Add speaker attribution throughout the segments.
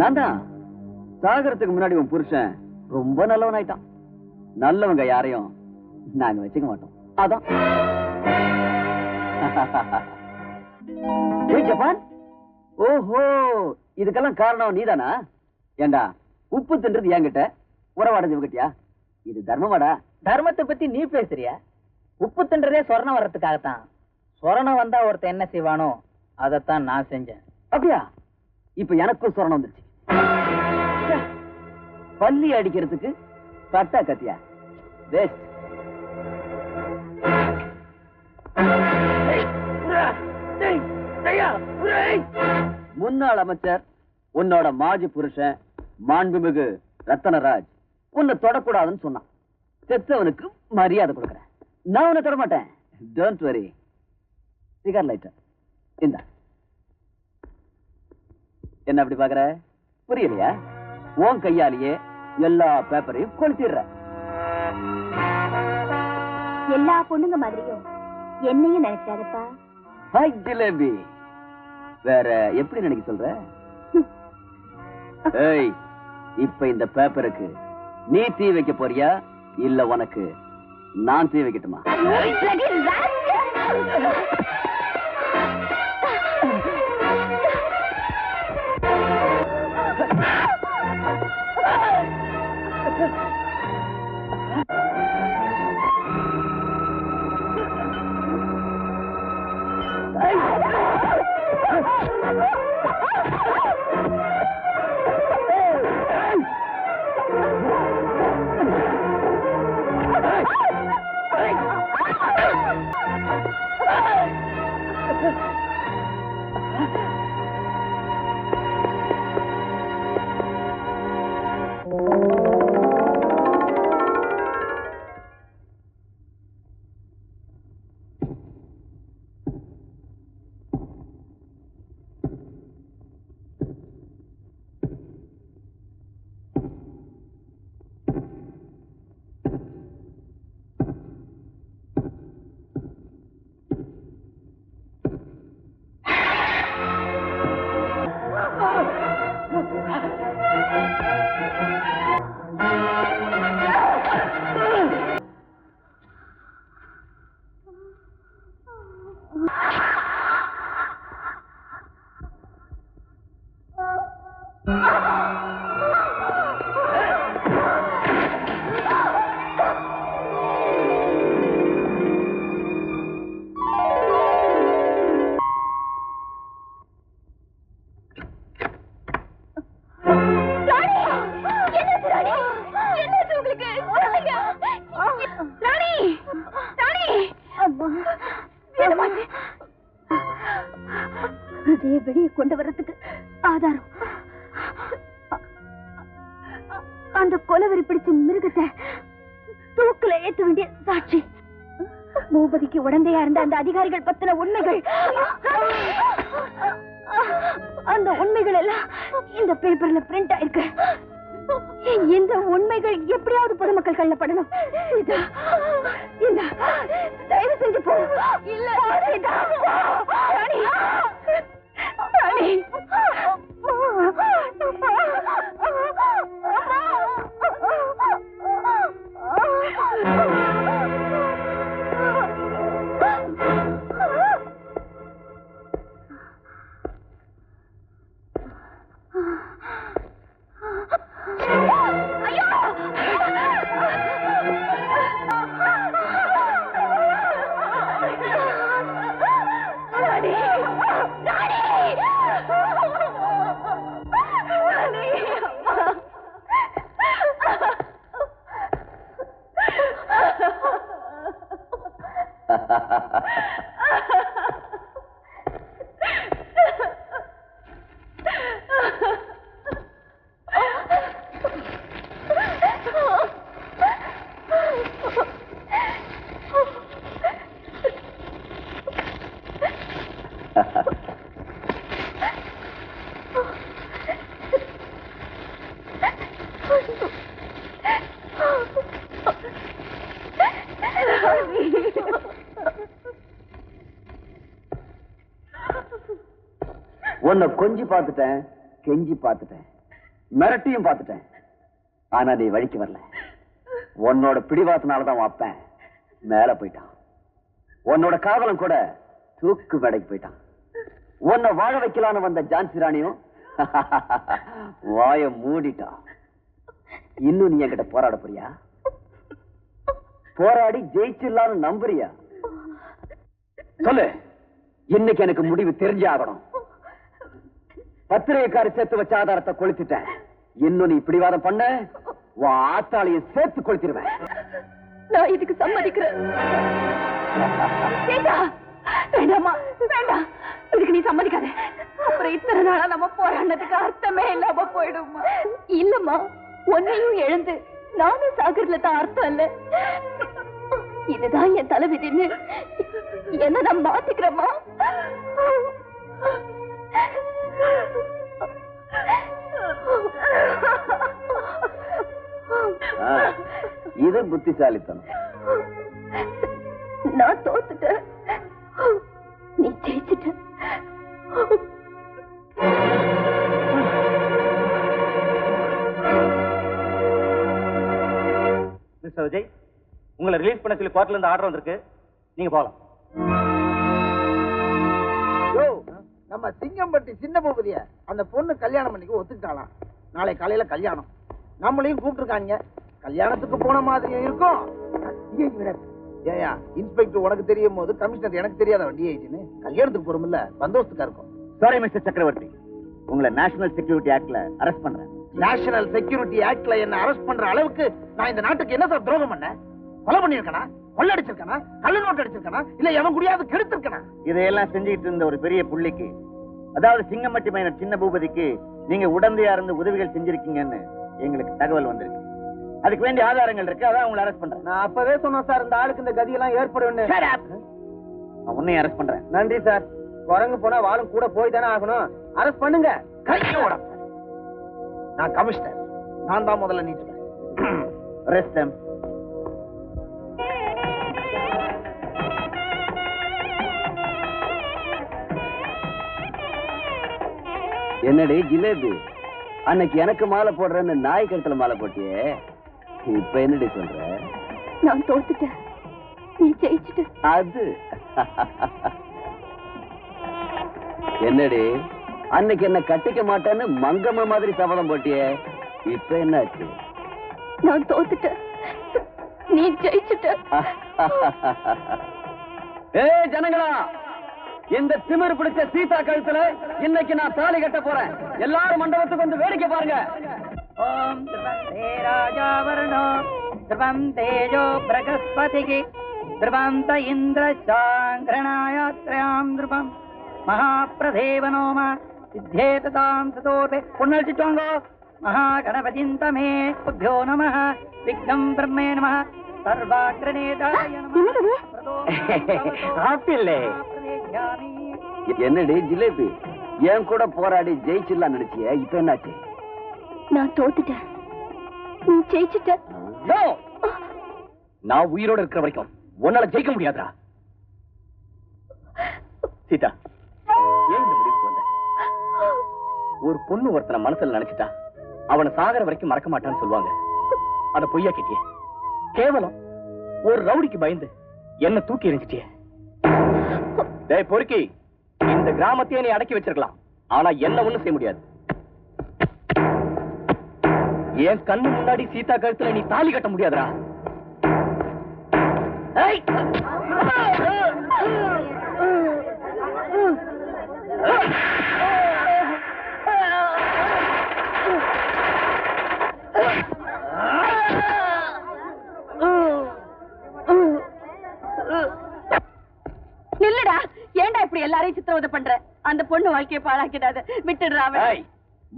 Speaker 1: நான் தான். சாகரத்துக்கு முன்னாடி உன் புருஷன் ரொம்ப நல்லவன் ஆயிட்டான். நல்லவங்க யாரையும் நாங்க வச்சுக்க மாட்டோம். அதான். ஜப்பான். ஓஹோ, இதுக்கெல்லாம் காரணம் நீதானா? ஏண்டா உப்பு தின்றது என்கிட்ட, உறவாடது இவகிட்டயா? இது தர்மமாடா?
Speaker 2: தர்மத்தை பத்தி நீ பேசுறியா? உப்பு தின்றதே சொரணம் வர்றதுக்காகத்தான். சொரணம் வந்தா ஒருத்தன் என்ன செய்வானோ அதைத்தான் நான் செஞ்சேன்.
Speaker 1: அப்படியா? இப்ப எனக்கும் சொரணம் வந்துருச்சு. பல்லி அடிக்கிறதுக்கு கட்டா கத்தியா? வேஸ்ட். முன்னாள் அமைச்சர், உன்னோட மாஜி புருஷன் மாண்புமிகு ரத்தனராஜ் உன்னை தொடக்கூடாதுன்னு சொன்னான். செத்தவனுக்கு மரியாதை கொடுக்கறேன். நான் உன்னை தொட மாட்டேன். Don't worry. சிகர் லைட்டர் இந்த. என்ன அப்படி பாக்குற? புரியலையா? உன் கையாலேயே எல்லா பேப்பரையும் கொளுத்திடுற.
Speaker 3: எல்லா பொண்ணுங்க மாதிரியும் என்னையும் நினைச்சாதப்பா.
Speaker 1: ஹாய் ஜிலேபி. வேற எப்படி நினைக்க சொல்ற? ஏய், இப்ப இந்த பேப்பருக்கு நீ தீ வைக்க போறியா இல்ல உனக்கு நான் தீ வைக்கட்டுமா?
Speaker 3: வெளியே கொண்டு வர்றதுக்கு ஆதாரம் அந்த கொலவெறி பிடிச்ச மிருகத்தை தூக்குல ஏற்ற வேண்டிய சாட்சி. பூபதிக்கு உடந்தையா இருந்த அந்த அதிகாரிகள் பத்தின உண்மைகள், அந்த உண்மைகள் எல்லாம் இந்த பேப்பர்ல பிரிண்ட் ஆயிருக்கு. இந்த உண்மைகள் எப்படியாவது பொதுமக்கள் கள்ளப்படணும். தயவு செஞ்சு போ. இல்ல உன்னை கொஞ்சி பார்த்துட்டேன், கெஞ்சி பார்த்துட்டேன்.
Speaker 1: மிரட்டியும் பார்த்துட்டேன். ஆனா நீ வழிக்கு வரல. உன்னோட பிடிவாதனாலதான் அப்பன் மேல போயிட்டான். உன்னோட காதலம் கூட தூக்கு மேடைக்கு போயிட்டான். உன்னை வாழ வைக்கலான்னு வந்த ஜான்சி ராணியும் வாய மூடிட்டா. இன்னும் நீ என்கிட்ட போராட போறியா? போராடி ஜெயிச்சிடலான்னு நம்புறியா? சொல்லு. இன்னைக்கு எனக்கு முடிவு தெரிஞ்சே ஆகணும். பத்திரிகைக்காரி சேர்த்து வச்ச ஆதாரத்தை கொளுத்திட்டேன். இன்னும் நீ பிடிவாதம் பண்ண உன் ஆத்தாளையை சேர்த்து கொளுத்திடுவேன்.
Speaker 3: நான் இதுக்கு சம்மதிக்கிறேன். வேண்டாமா, வேண்டாம். இதுக்கு நீ சம்மதிக்காத. அப்புறம் இத்தனை நாளா நம்ம போராடினதுக்கு அர்த்தமே இல்லாம போயிடுமா? இல்லம்மா, உன்னையும் எழுந்து நானும் சாகர்ல தான் அர்த்தம் இல்ல. இதுதான் என் தலைவிதின்னு என்ன நான் மாத்திக்கிறேம்மா.
Speaker 1: இது புத்திசாலித்தனம்.
Speaker 3: நான் தோத்துட்டேன், நீ ஜெயிச்சுட்ட.
Speaker 4: மிஸ்டர் விஜய், உங்களை ரிலீஸ் பண்ண சொல்லி கோர்ட்ல இருந்து ஆர்டர் வந்திருக்கு. நீங்க போகலாம்.
Speaker 5: நம்ம சிங்கம்பட்டி சின்ன பூபதிய அந்த பொண்ணு கல்யாணம் பண்ணிக்க ஒத்துக்கிட்டாலாம். நாளை காலையில கல்யாணம். நம்மளையும் கூப்பிட்டுருக்காங்க. கல்யாணத்துக்கு போன மாதிரியும் இருக்கும். ஏயா இன்ஸ்பெக்டர் உனக்கு தெரியும் போது கமிஷனர் எனக்கு தெரியாத டிஐஜின்னு கல்யாணத்துக்கு போறோம்ல, பந்தோபஸ்துக்கா இருக்கும்.
Speaker 4: சாரி மிஸ்டர் சக்கரவர்த்தி, உங்களை நேஷனல் செக்யூரிட்டி ஆக்ட்ல அரெஸ்ட் பண்றேன்.
Speaker 5: நேஷனல் செக்யூரிட்டி ஆக்ட்ல என்ன அரெஸ்ட் பண்ற அளவுக்கு நான் இந்த நாட்டுக்கு என்ன சார் துரோகம் பண்ணேன்? கொலை பண்ணிருக்கனா, கொள்ளடிச்சிருக்கனா, கள்ள நோட்டு அடிச்சிருக்கனா, இல்ல எவன் கூடயாவது கெடுத்திருக்கனா?
Speaker 4: இதையெல்லாம் செஞ்சுட்டு இருந்த ஒரு பெரிய புள்ளிக்கு, அதாவது சிங்கம்பட்டி மைனர் சின்ன பூபதிக்கு நீங்க உடந்தையா இருந்து உதவிகள் செஞ்சிருக்கீங்கன்னு எங்களுக்கு தகவல் வந்திருக்கு. அதுக்கு வேண்டிய ஆதாரங்கள் இருக்கு. அதான் உங்களை அரெஸ்ட் பண்றேன்.
Speaker 5: நான் அப்பவே சொன்னேன் சார், இந்த ஆளுக்கு இந்த கதியெல்லாம் ஏற்படும்.
Speaker 4: நான் உன்னையும் அரெஸ்ட் பண்றேன்.
Speaker 5: நன்றி சார். குரங்கு போனா வாழும் கூட போய் தானே ஆகணும். அரெஸ்ட் பண்ணுங்க. கையோட நான் கமிஷனர், நான் தான் முதல்ல நீட்டுவேன்.
Speaker 4: Arrest them.
Speaker 1: என்னடி ஜிலேபி, அன்னைக்கு எனக்கு மாலை போடுறேன்னு நாய் கழுத்துல மாலை போட்டியே, இப்ப என்னடி சொல்ற?
Speaker 3: நான் தோத்துட்டேன், நீ ஜெயிச்சுட்ட.
Speaker 1: அது என்னடி, அன்னைக்கு என்ன கட்டிக்க மாட்டேன்னு மங்கம்மா மாதிரி சபதம் போட்டியே, இப்ப என்னாச்சு?
Speaker 3: நான் தோத்துட்டேன், நீ ஜெயிச்சுட்ட.
Speaker 1: ஏய் ஜனங்களா, இந்த திமிர் பிடிச்ச சீதா கழுத்துல இன்னைக்கு நான் தாலி கட்ட போறேன். எல்லாரும் மண்டபத்துக்கு வந்து வேடிக்கை பாருங்க.
Speaker 2: ஓம் ராஜாவர்ணோ திரவம் தேஜோ பிரகஸ்பதிகி திரவந்த இந்திர சாங்கிரணாயாத்ரயாம் திரவம் மகாபிரதேவனோம சித்தேதாம் சதோதே. பொன்னழிச்சுட்டோங்க. மகாகணபதிந்தமே புத்தியோ நமः விக்னம் பிரம்மே நமः சர்வாக்ரணேதாய நமः.
Speaker 1: ஆப்பிள்ளே. என்னடி ஜிலேபி, என் கூட போராடி ஜெயிச்சிடலாம் நினைச்சிய, இப்ப என்னாச்சு?
Speaker 3: நான் தோத்துட்டேன், நீ ஜெயிச்சுட்ட.
Speaker 1: நான் உயிரோட இருக்கிற வரைக்கும் உன்னால ஜெயிக்க முடியாதா? சீதா, ஏன் இந்த முடிவுக்கு வந்த? ஒரு பொண்ணு ஒருத்தனை மனசுல நினைச்சிட்டா அவனை சாகர வரைக்கும் மறக்க மாட்டான்னு சொல்லுவாங்க. அத பொய்யா கேட்டிய. கேவலம் ஒரு ரவுடிக்கு பயந்து என்ன தூக்கி எறிஞ்சிட்டிய. டேய் பொறுக்கி, இந்த கிராமத்தையே நீ அடக்கி வச்சிருக்கலாம், ஆனா என்ன ஒண்ணும் செய்ய முடியாது. என் கண்ணு முன்னாடி சீதா கழுத்துல நீ தாலி கட்ட முடியாதுடா.
Speaker 3: நில்லுடா, ஏன்டா இப்படி எல்லாரையும் சித்திரவதை பண்ற? அந்த பொண்ணு வாழ்க்கையை பாழாக்கிடாத, விட்டுடுறா.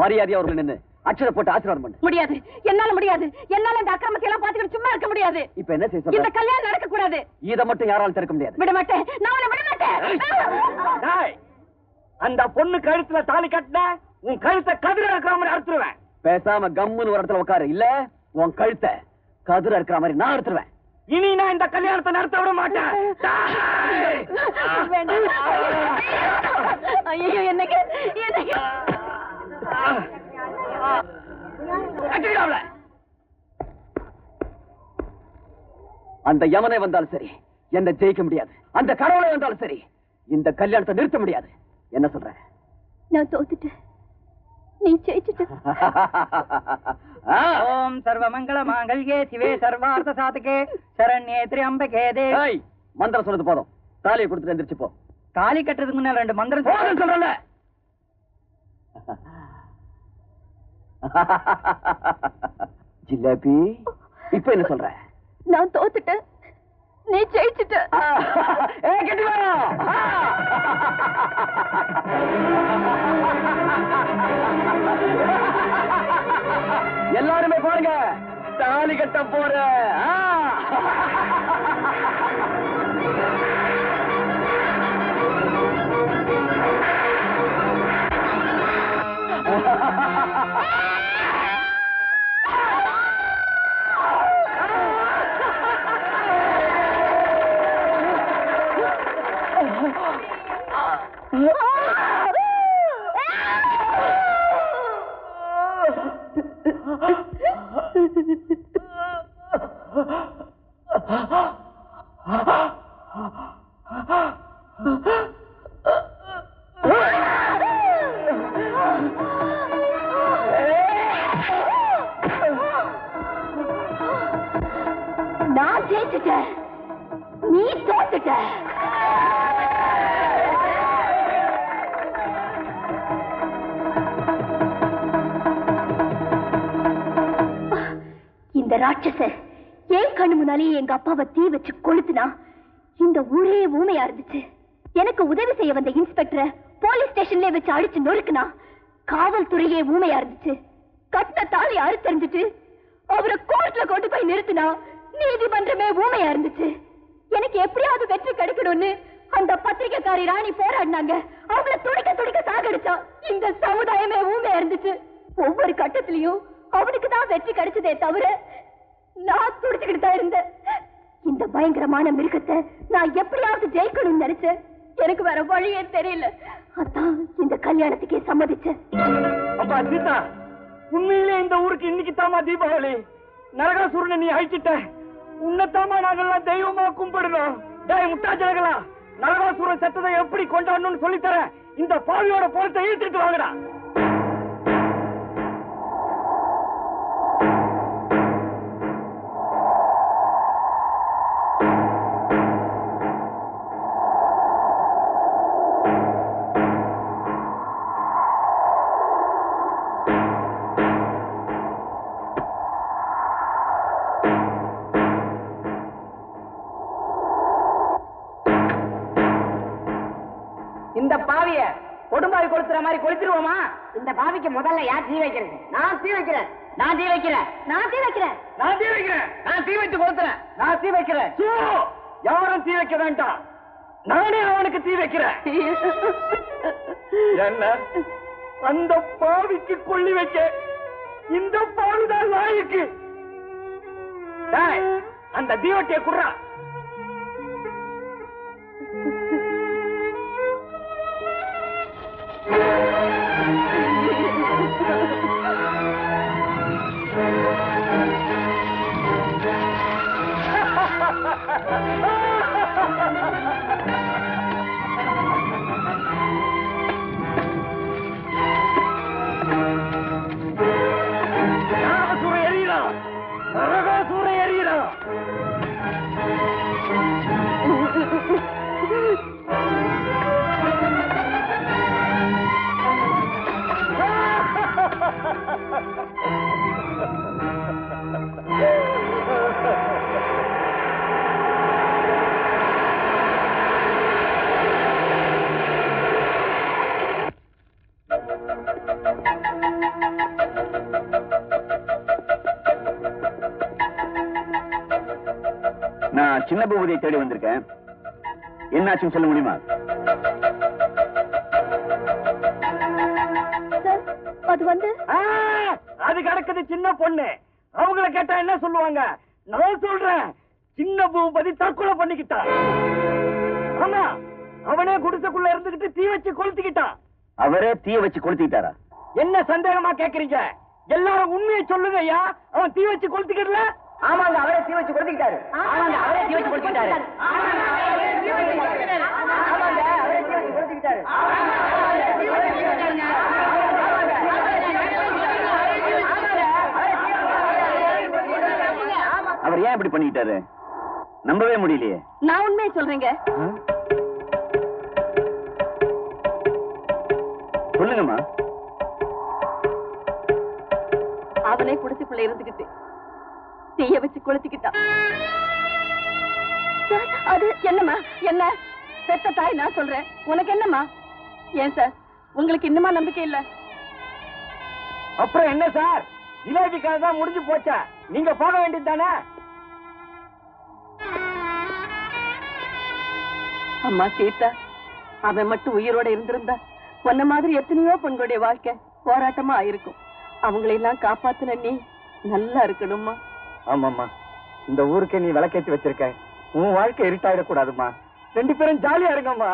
Speaker 1: மரியாதையா அவர்கள் நின்னு அச்சத போட்டு ஆசீர்வாதம் பண்ணு.
Speaker 3: முடியாது, என்னால முடியாது. என்னால இந்த அக்கிரமத்தை எல்லாம் பாத்துக்கிட்டு சும்மா இருக்க முடியாது.
Speaker 1: இப்ப என்ன செய்ய
Speaker 3: இந்த
Speaker 1: சொல்ற?
Speaker 3: கல்யாணம் நடக்க கூடாது.
Speaker 1: இத மட்டும் யாராலும் தடுக்க முடியாது.
Speaker 3: விட மாட்டேன், நான் உன்னை விட மாட்டேன்.
Speaker 4: அந்த பொண்ணு கழுத்துல தாலி கட்டின உன் கழுத்தை கதிர இருக்கிற மாதிரி அறுத்துருவேன்.
Speaker 1: பேசாம கம்முன்னு ஒரு இடத்துல உட்காரு, இல்ல உன் கழுத்தை கதிர இருக்கிற மாதிரி நான் அறுத்துருவேன்.
Speaker 4: இனி நான் இந்த கல்யாணத்தை நடத்த விட மாட்டேன்.
Speaker 3: ஐயோ, என்னங்க
Speaker 1: கட்டிடாமல. அந்த யமனை வந்தாலும் சரி என்ன ஜெயிக்க முடியாது. அந்த கடவுளை வந்தாலும் சரி இந்த கல்யாணத்தை நிறுத்த முடியாது. என்ன சொல்ற?
Speaker 3: நான் தோத்துட்டேன், நீ ஜெயிச்சுட்ட.
Speaker 2: ஓம் சர்வ மங்கள மாங்கல்யே சிவே சர்வார்த்த சாதகே சரண்யே திரியம்பகே தேவி.
Speaker 1: மந்திரம் சொன்னது போதும், தாலியை கொடுத்துட்டு எந்திரிச்சு போ.
Speaker 2: தாலி கட்டுறதுக்கு முன்னால 2 மந்திரம்
Speaker 1: சொல்றல. ஜிலேபி, இப்ப என்ன சொல்ற?
Speaker 3: நான் தோத்துட்டேன், நீ ஜெயிச்சுட்ட.
Speaker 1: கட்டி வா. எல்லாருமே பாருங்க, தாலி கட்ட போற.
Speaker 3: நான் ஜெயிச்சுட்டேன், நீ தோத்துட்ட. இந்த ராட்சசர் ஏன் கண்ணு முன்னாலேயே எங்க அப்பாவை தீ வச்சு கொளுத்துனா இந்த ஊரே ஊமையா இருந்துச்சு. எனக்கு உதவி செய்ய வந்த இன்ஸ்பெக்டரை போலீஸ் ஸ்டேஷன்ல வச்சு அடிச்சு நொறுக்குனா காவல்துறையே ஊமையா இருந்துச்சு. கட்ட தாலி அறுத்தறிஞ்சிட்டு அவரை கோர்ட்ல கொண்டு போய் நிறுத்தினா நீதிமன்றமே ஊமையா இருந்துச்சு. எனக்கு எப்படியாவது வெற்றி கிடைக்கணும்னு அந்த பத்திரிகைக்காரி ராணி போராடினாங்க. அவங்கள துடிக்க துடிக்க சாகடிச்சா இந்த சமுதாயமே ஊமையா இருந்துச்சு. ஒவ்வொரு கட்டத்திலையும் அவனுக்கு தான் வெற்றி கிடைச்சதே தவிர நான் துடிச்சுக்கிட்டு தான் இருந்தேன். இந்த பயங்கரமான மிருகத்தை நான் எப்படியாவது ஜெயிக்கணும்னு நினைச்சேன். எனக்கு வேற வழியே தெரியல. அதான் இந்த கல்யாணத்துக்கே சம்மதிச்சேன்.
Speaker 1: அப்பா சீதா, உண்மையிலே இந்த ஊருக்கு இன்னைக்கு தாமா தீபாவளி. நரகாசுரனை நீ அழிச்சிட்ட. உன்னத்தாமா நாங்கெல்லாம் தெய்வமா கும்பிடுறோம். டேய் முட்டாச்சனங்களா, நரகாசுரன் செத்ததை எப்படி கொண்டாடணும்னு சொல்லித்தரேன். இந்த பாவியோட பொருளை இழுத்துட்டு வாங்கடா.
Speaker 2: இந்த பாவிய கொடும்பாவி கொளுத்துற மாதிரி கொளுத்திடுவோமா? இந்த பாவிக்கு முதல்ல யார் தீ வைக்கிறது? நான் தீ வைக்கிறேன். நான் தீ வைக்கிறேன். நான் தீ வைக்கிறேன். நான் தீ வைக்கிறேன். நான் தீ வைத்து கொளுத்துறேன். நான் தீ வைக்கிறேன்.
Speaker 1: யாரும் தீ வைக்க வேண்டாம், நானே அவனுக்கு தீ வைக்கிறேன். என்ன அந்த பாவிக்கு கொள்ளி வைக்க இந்த பாவிதான் லாய்க்கு. அந்த தீவட்டியை குடுறா. நரகாசுரன் எரியறான். நரகாசுரன் எரியறான். நான் சின்ன பூபதியை தேடி வந்திருக்கேன். என்னாச்சுன்னு சொல்ல முடியுமா?
Speaker 3: அது வந்து
Speaker 1: அது கிடக்குது சின்ன பொண்ணு. அவங்கள கேட்டா என்ன சொல்லுவாங்க? நான் சொல்றேன், சின்ன பூபதி தற்கொலை பண்ணிக்கிட்டான். ஆமா, அவனே குடிசைக்குள்ள இருந்துகிட்டு தீ வச்சு கொளுத்திக்கிட்டான். அவரே தீ வச்சு கொளுத்திக்கிட்டாரா? என்ன சந்தேகமா கேக்குறீங்க?
Speaker 2: எல்லாரும் உண்மையை சொல்லுங்க ஐயா. அவன் தீ வச்சு கொளுத்திக்கல. ஆமாங்க, அவரே தீ வச்சு கொளுத்திக்கிட்டாரு. ஆமாங்க, அவரே தீ வச்சு கொளுத்திக்கிட்டாரு. ஆமாங்க, அவரே தீ வச்சு கொளுத்திக்கிட்டாரு. ஆமாங்க, அவரே தீ வச்சு கொளுத்திக்கிட்டாரு.
Speaker 4: அவர் ஏன் இப்படி பண்ணிட்டாரு? நம்பவே முடியலையே.
Speaker 3: நான் உண்மையை சொல்றேங்க.
Speaker 4: சொல்லுங்கம்மா.
Speaker 3: அவனே குடிசைக்குள்ள இருந்துகிட்டு தீய வச்சு கொளுத்திக்கிட்டான். அது என்னம்மா? என்ன பெத்த தாய் நான் சொல்றேன், உனக்கு என்னம்மா? ஏன் சார், உங்களுக்கு இன்னுமா நம்பிக்கை இல்ல?
Speaker 2: அப்புறம் என்ன சார், ஜிலேபிக்காக தான் முடிஞ்சு போச்சா? நீங்க போக வேண்டியது தானே?
Speaker 3: அம்மா சீதா, அவன் மட்டும் உயிரோட இருந்திருந்தா உன்ன மாதிரி எத்தனையோ பெண்களுடைய வாழ்க்கை போராட்டமா ஆயிருக்கும். அவங்களெல்லாம் காப்பாத்தின நீ நல்லா இருக்கணும்மா.
Speaker 2: ஆமாம்மா, இந்த ஊருக்கே நீ விளக்கேற்றி வச்சிருக்க. உன் வாழ்க்கை இருட்டாயிடக்கூடாதுமா. 2 பேரும் ஜாலியா இருங்கம்மா.